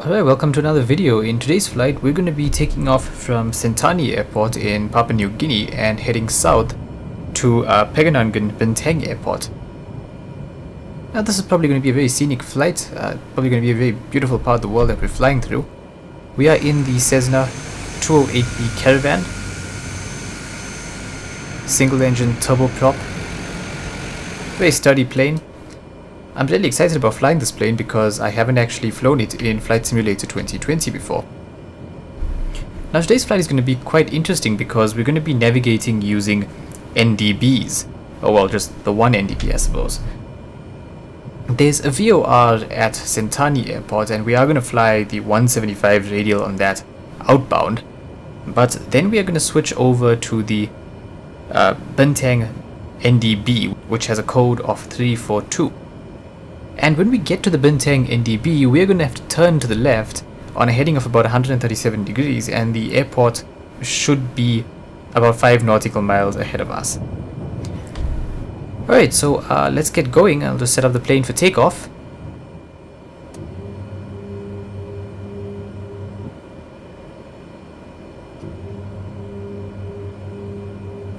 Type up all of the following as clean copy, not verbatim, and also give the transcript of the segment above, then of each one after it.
Alright, welcome to another video. In today's flight, we're going to be taking off from Sentani Airport in Papua New Guinea and heading south to Pegunundan Bintang Airport. Now this is probably going to be a very scenic flight, probably going to be a very beautiful part of the world that we're flying through. We are in the Cessna 208B Caravan, single engine turboprop, very sturdy plane. I'm really excited about flying this plane because I haven't actually flown it in Flight Simulator 2020 before. Now today's flight is going to be quite interesting because we're going to be navigating using NDBs, or well, just the one NDB I suppose. There's a VOR at Sentani Airport and we are going to fly the 175 radial on that outbound, but then we are going to switch over to the Bintang NDB, which has a code of 342. And when we get to the Bintang NDB, we're going to have to turn to the left on a heading of about 137 degrees, and the airport should be about 5 nautical miles ahead of us. Alright, so let's get going. I'll just set up the plane for takeoff.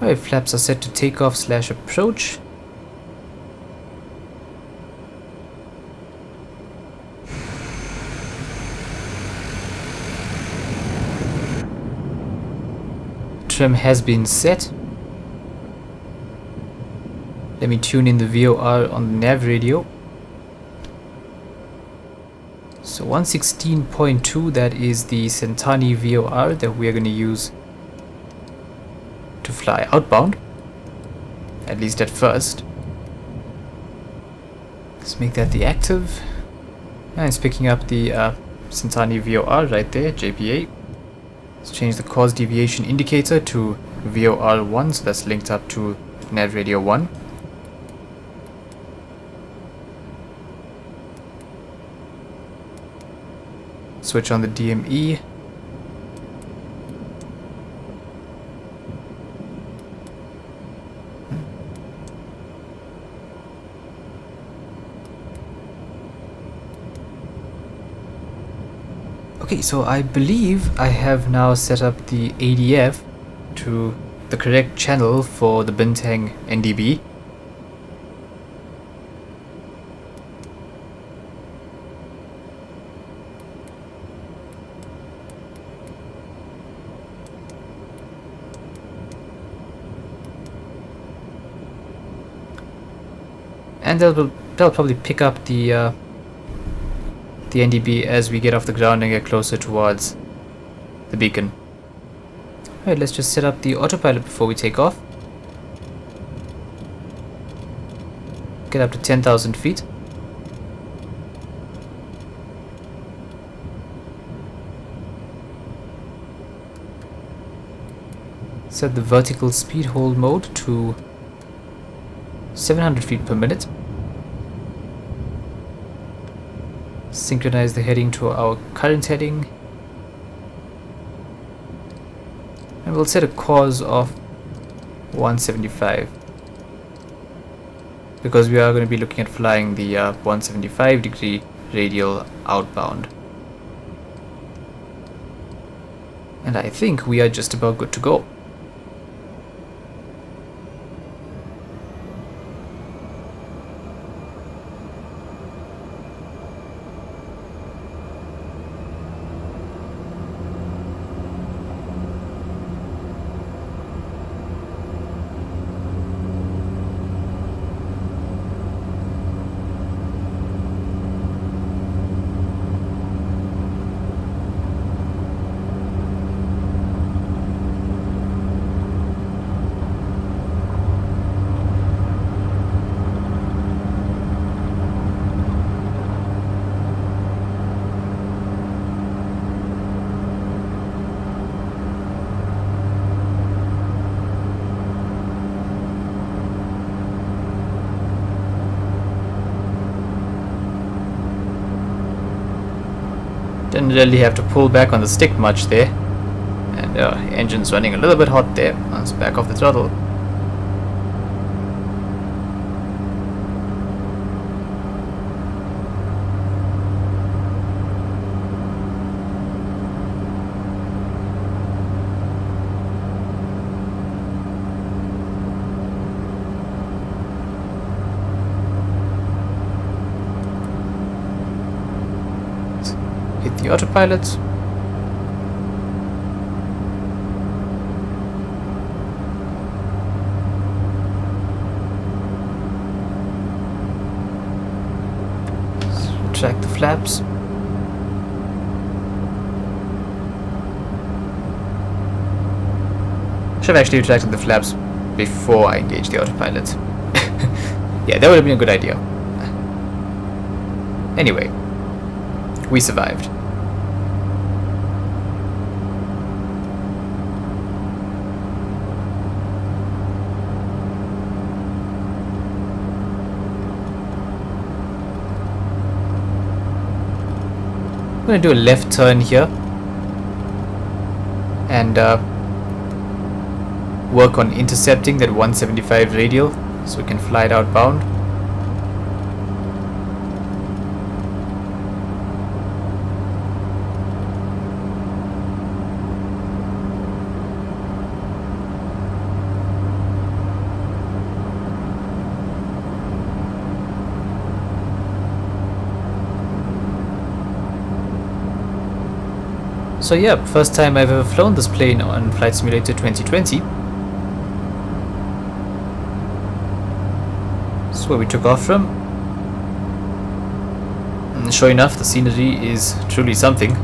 Alright, flaps are set to takeoff/approach. Trim has been set. Let me tune in the VOR on the nav radio. So 116.2, that is the Sentani VOR that we are going to use to fly outbound, at least at first. Let's make that the active. And it's picking up the Sentani VOR right there, JPA. Let's change the cause deviation indicator to VOR1, so that's linked up to nav radio 1. Switch on the DME. Okay, so I believe I have now set up the ADF to the correct channel for the Bintang NDB. And they'll probably pick up the NDB as we get off the ground and get closer towards the beacon. Alright, let's just set up the autopilot before we take off. Get up to 10,000 feet. Set the vertical speed hold mode to 700 feet per minute. Synchronize the heading to our current heading, and we'll set a cause of 175 because we are going to be looking at flying the 175 degree radial outbound, and I think we are just about good to go. Didn't really have to pull back on the stick much there, and engine's running a little bit hot there. Let's back off the throttle. hit the autopilot. Retract the flaps. Should have actually retracted the flaps before I engaged the autopilot. Yeah, that would have been a good idea. Anyway, we survived. I'm going to do a left turn here and work on intercepting that 175 radial so we can fly it outbound. So yeah, first time I've ever flown this plane on Flight Simulator 2020. This is where we took off from. And sure enough, the scenery is truly something.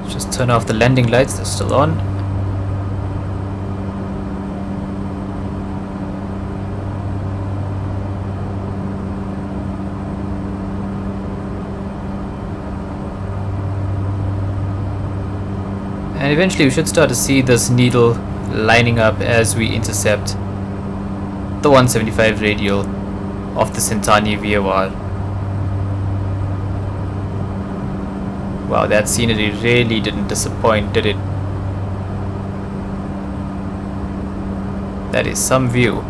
Just turn off the landing lights, they're still on. And eventually we should start to see this needle lining up as we intercept the 175 radial of the Sentani VOR. Wow, that scenery really didn't disappoint, did it? That is some view.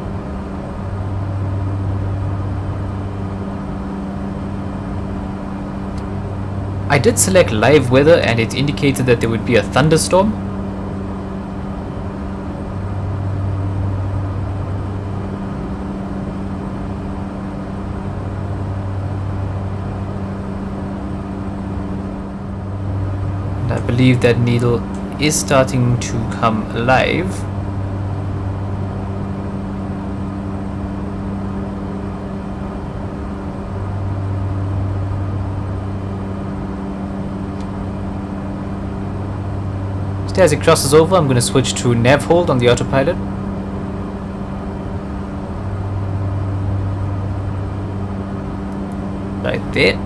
I did select live weather and it indicated that there would be a thunderstorm. I believe that needle is starting to come alive. Just as it crosses over, I'm going to switch to nav hold on the autopilot. Right there.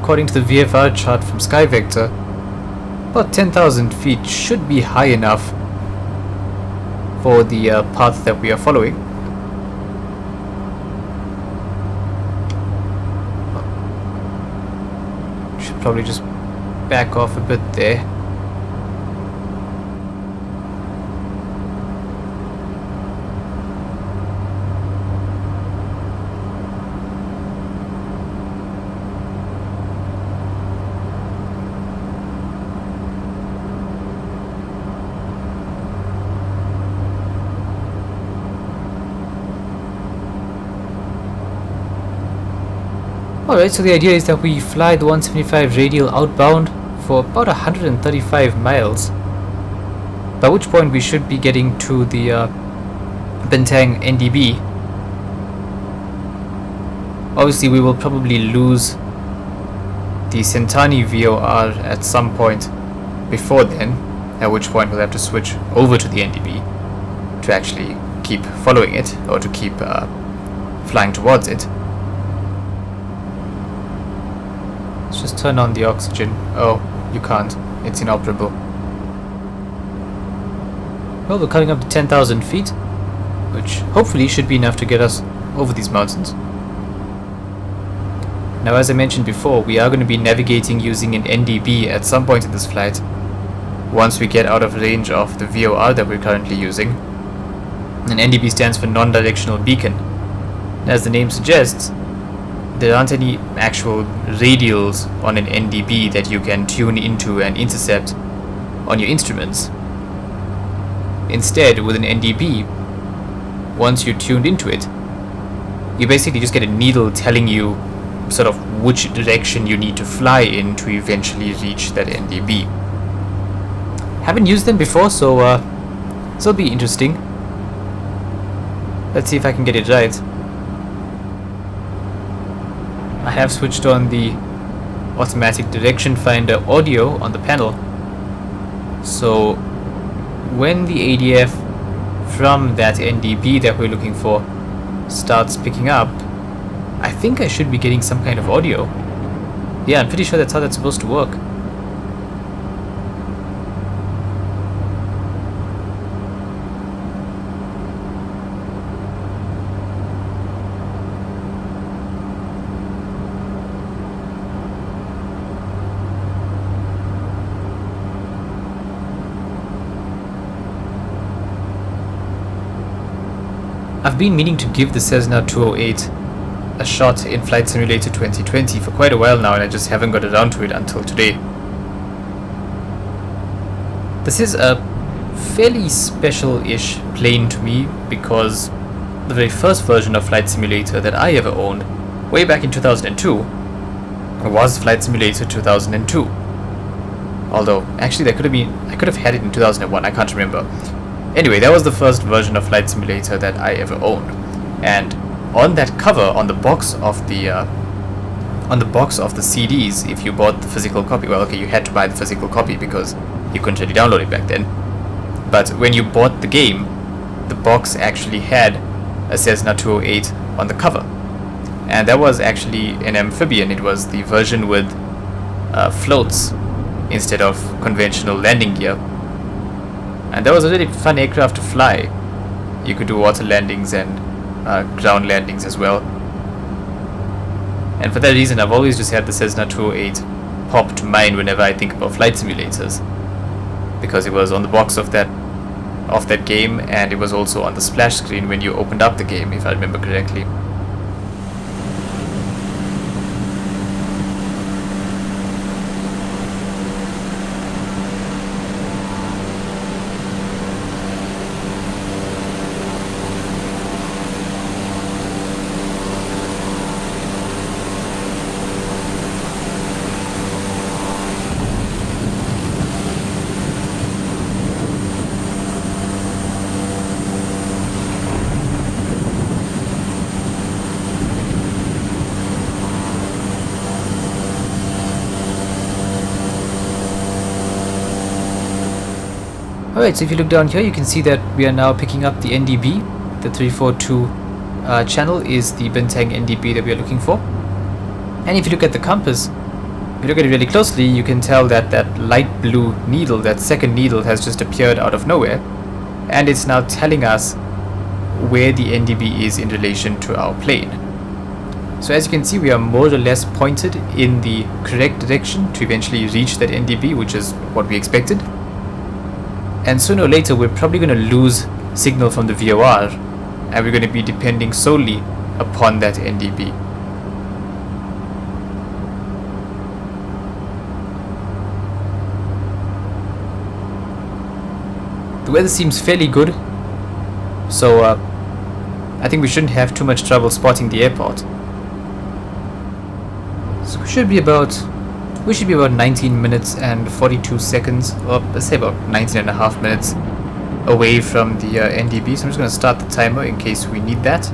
according to the VFR chart from Skyvector, about 10,000 feet should be high enough for the path that we are following. Should probably just back off a bit there. Alright, so the idea is that we fly the 175 radial outbound for about 135 miles, by which point we should be getting to the Bintang NDB. Obviously we will probably lose the Sentani VOR at some point before then, at which point we'll have to switch over to the NDB to actually keep following it, or to keep flying towards it. Let's just turn on the oxygen. Oh, you can't. It's inoperable. Well, we're coming up to 10,000 feet, which hopefully should be enough to get us over these mountains. Now, as I mentioned before, we are going to be navigating using an NDB at some point in this flight, once we get out of range of the VOR that we're currently using. An NDB stands for non-directional beacon. As the name suggests, there aren't any actual radials on an NDB that you can tune into and intercept on your instruments. Instead, with an NDB, once you're tuned into it, you basically just get a needle telling you sort of which direction you need to fly in to eventually reach that NDB. Haven't used them before, so this will be interesting. Let's see if I can get it right. I have switched on the automatic direction finder audio on the panel, so when the ADF from that NDB that we're looking for starts picking up, I think I should be getting some kind of audio. Yeah, I'm pretty sure that's how that's supposed to work. I've been meaning to give the Cessna 208 a shot in Flight Simulator 2020 for quite a while now, and I just haven't got around to it until today. This is a fairly special-ish plane to me, because the very first version of Flight Simulator that I ever owned, way back in 2002, was Flight Simulator 2002. Although, actually I could have had it in 2001, I can't remember. Anyway, that was the first version of Flight Simulator that I ever owned, and on that cover, on the box of the CDs, if you bought the physical copy, well, okay, you had to buy the physical copy because you couldn't really download it back then. But when you bought the game, the box actually had a Cessna 208 on the cover, and that was actually an amphibian. It was the version with floats instead of conventional landing gear. And that was a really fun aircraft to fly. You could do water landings and ground landings as well. And for that reason, I've always just had the Cessna 208 pop to mind whenever I think about flight simulators, because it was on the box of that game, and it was also on the splash screen when you opened up the game, if I remember correctly. Alright, so if you look down here, you can see that we are now picking up the NDB. The 342 channel is the Bintang NDB that we are looking for. And if you look at the compass, you look at it really closely, you can tell that that light blue needle, that second needle, has just appeared out of nowhere, and it's now telling us where the NDB is in relation to our plane. So as you can see, we are more or less pointed in the correct direction to eventually reach that NDB, which is what we expected. And sooner or later, we're probably going to lose signal from the VOR, and we're going to be depending solely upon that NDB. The weather seems fairly good, so I think we shouldn't have too much trouble spotting the airport. So we should be about 19 minutes and 42 seconds, or let's say about 19 and a half minutes away from the NDB. So I'm just going to start the timer in case we need that.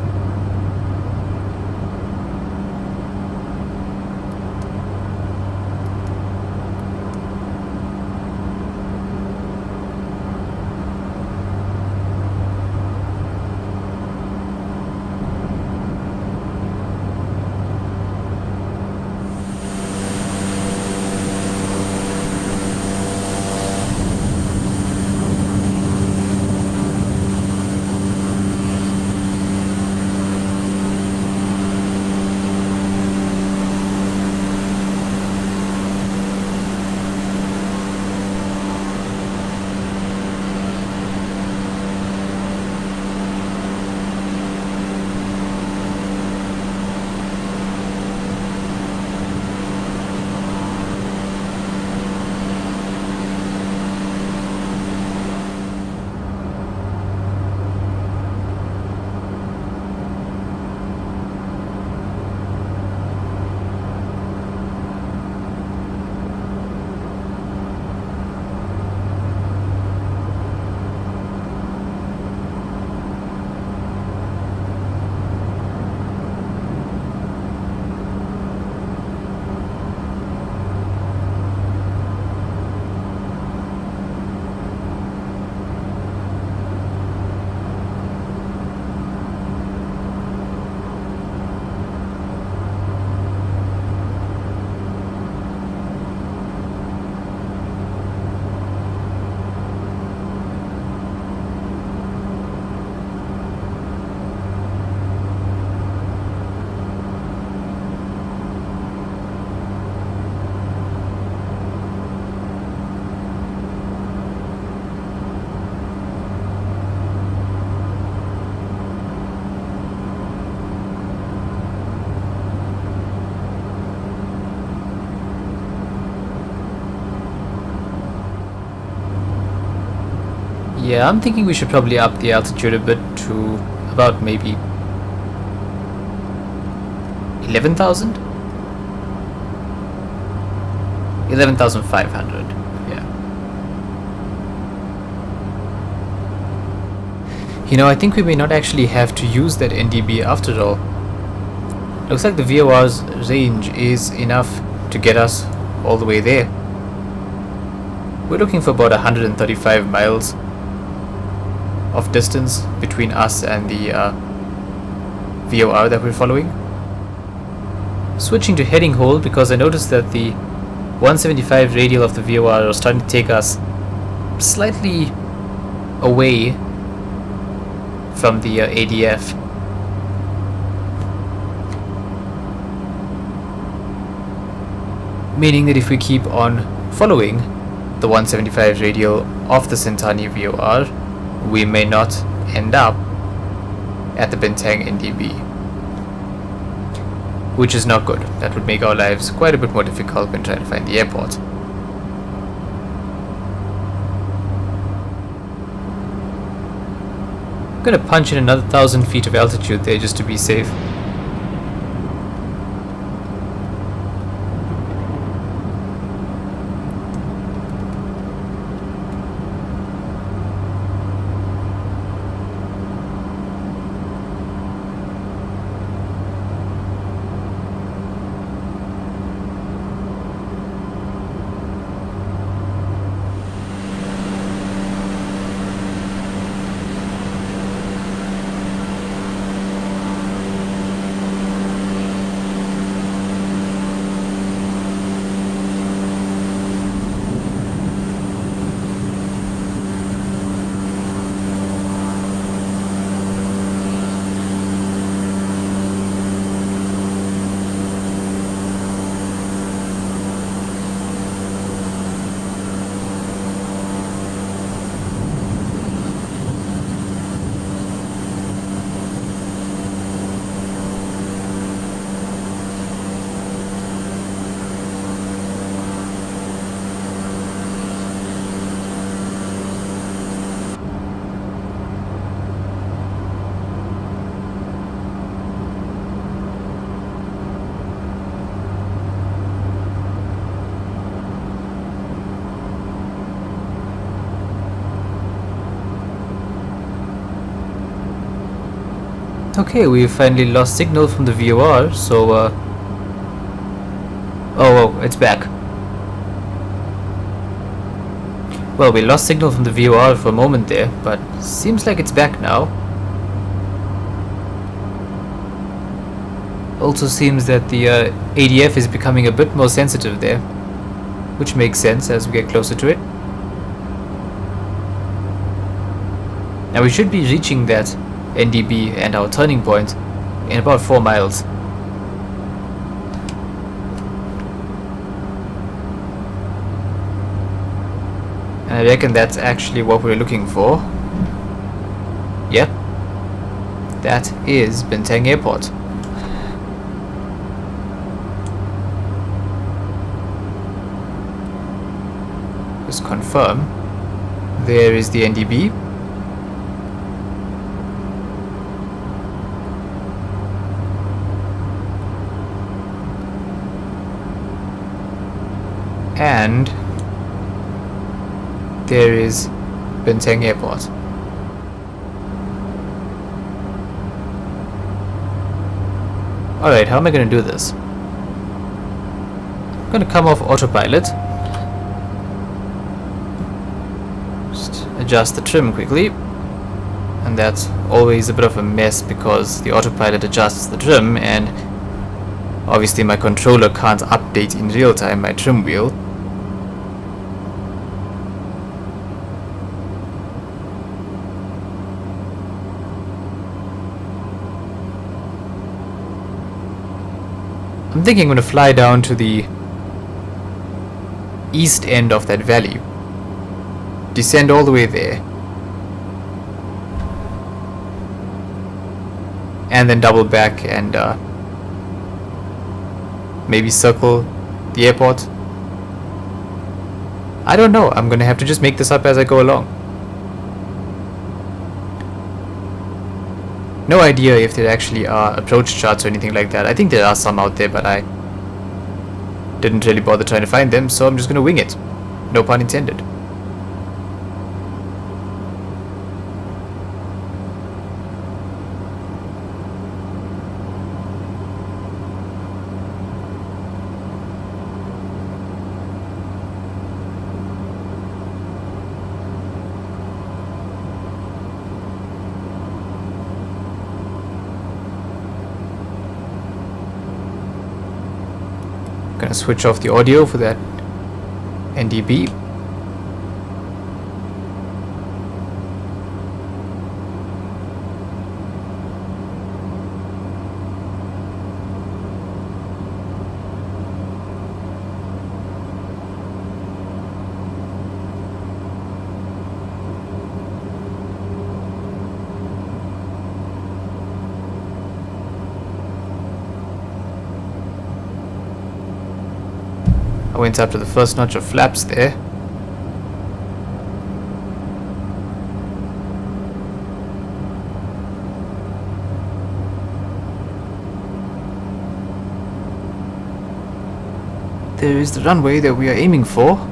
Yeah, I'm thinking we should probably up the altitude a bit to about maybe 11,000? 11,500, yeah. You know, I think we may not actually have to use that NDB after all. Looks like the VOR's range is enough to get us all the way there. We're looking for about 135 miles of distance between us and the VOR that we're following. Switching to heading hold because I noticed that the 175 radial of the VOR are starting to take us slightly away from the ADF. Meaning that if we keep on following the 175 radial of the Sentani VOR, we may not end up at the Bintang NDB, which is not good. That would make our lives quite a bit more difficult when trying to find the airport. I'm gonna punch in another 1,000 feet of altitude there just to be safe. Okay, we finally lost signal from the VOR, so oh, it's back. Well, we lost signal from the VOR for a moment there, but seems like it's back now. Also seems that the ADF is becoming a bit more sensitive there, which makes sense as we get closer to it. Now we should be reaching that NDB and our turning point in about 4 miles. And I reckon that's actually what we're looking for. Yep, that is Bintang Airport. Just confirm. There is the NDB. And there is Bintang Airport. Alright, how am I going to do this? I'm going to come off autopilot. Just adjust the trim quickly. And that's always a bit of a mess because the autopilot adjusts the trim and obviously my controller can't update in real time my trim wheel. I'm thinking I'm going to fly down to the east end of that valley, descend all the way there, and then double back and maybe circle the airport. I don't know, I'm going to have to just make this up as I go along. No idea if there actually are approach charts or anything like that. I think there are some out there, but I didn't really bother trying to find them, so I'm just gonna wing it. No pun intended. Gonna switch off the audio for that NDB. I went up to the first notch of flaps there. There is the runway that we are aiming for.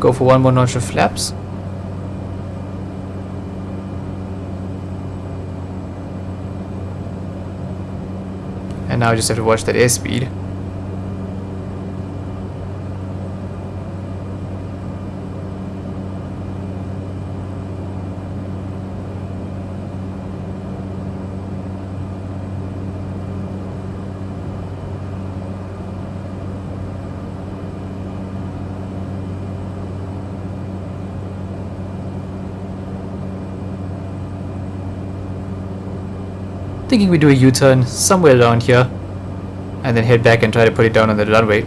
Go for one more notch of flaps. And now I just have to watch that airspeed. Thinking we do a U-turn somewhere around here and then head back and try to put it down on the runway.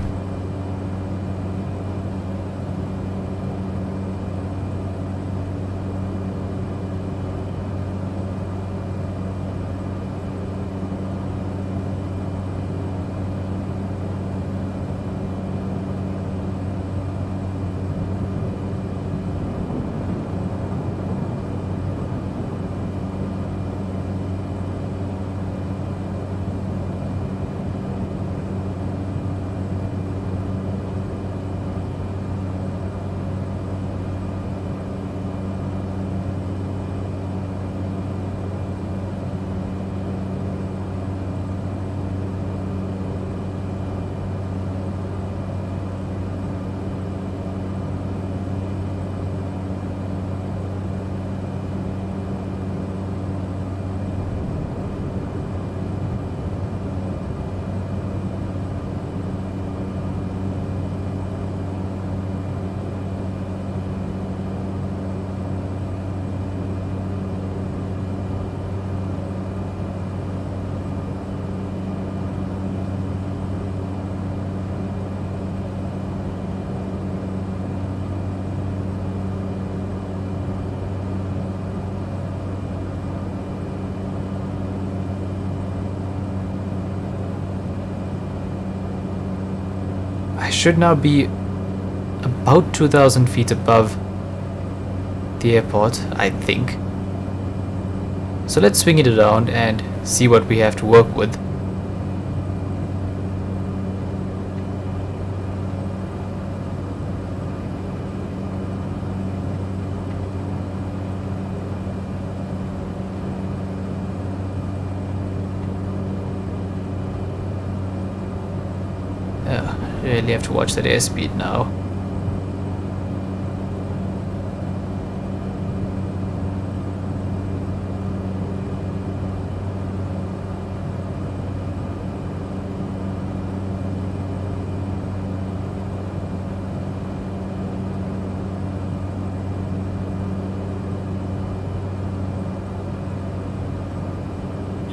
I should now be about 2,000 feet above the airport, I think. So let's swing it around and see what we have to work with. Really have to watch that airspeed now.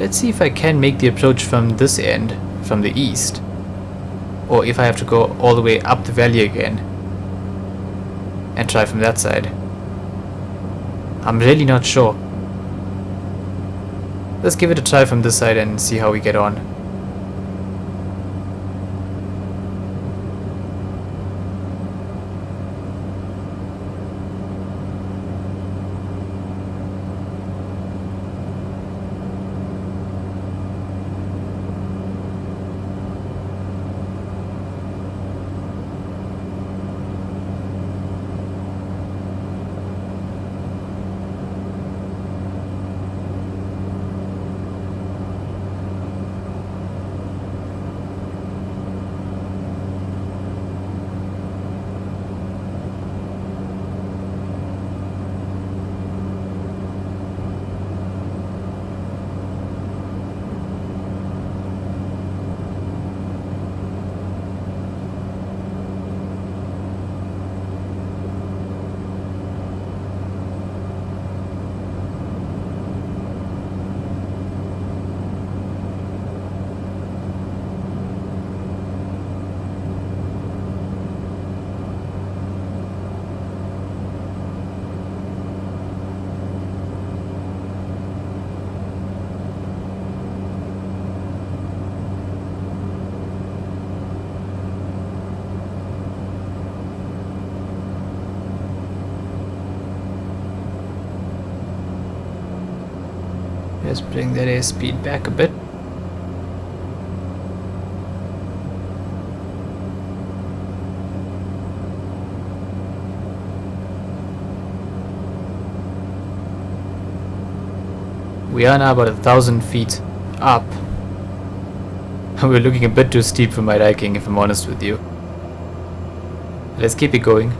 Let's see if I can make the approach from this end, from the east. Or if I have to go all the way up the valley again and try from that side. I'm really not sure. Let's give it a try from this side and see how we get on. Let's bring that airspeed back a bit. We are now about 1,000 feet up. We're looking a bit too steep for my liking, if I'm honest with you. Let's keep it going.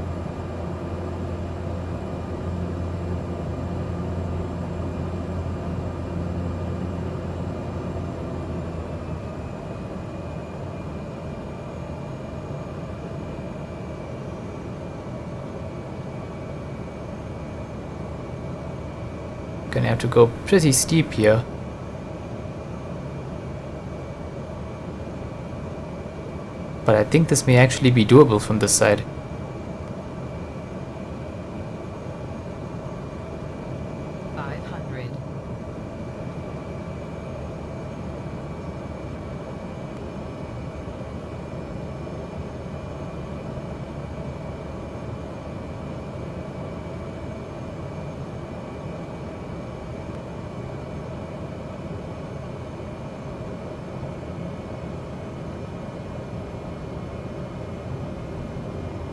Gonna have to go pretty steep here. But I think this may actually be doable from this side.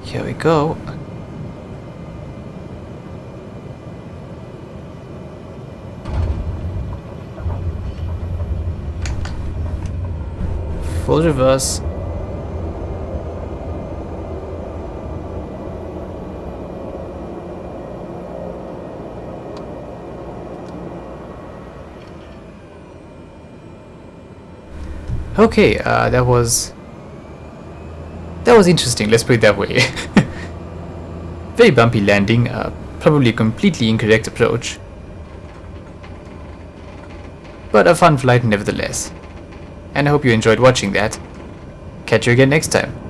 Here we go. Full reverse. Okay, that was interesting, let's put it that way. Very bumpy landing, probably a completely incorrect approach. But a fun flight nevertheless. And I hope you enjoyed watching that. Catch you again next time.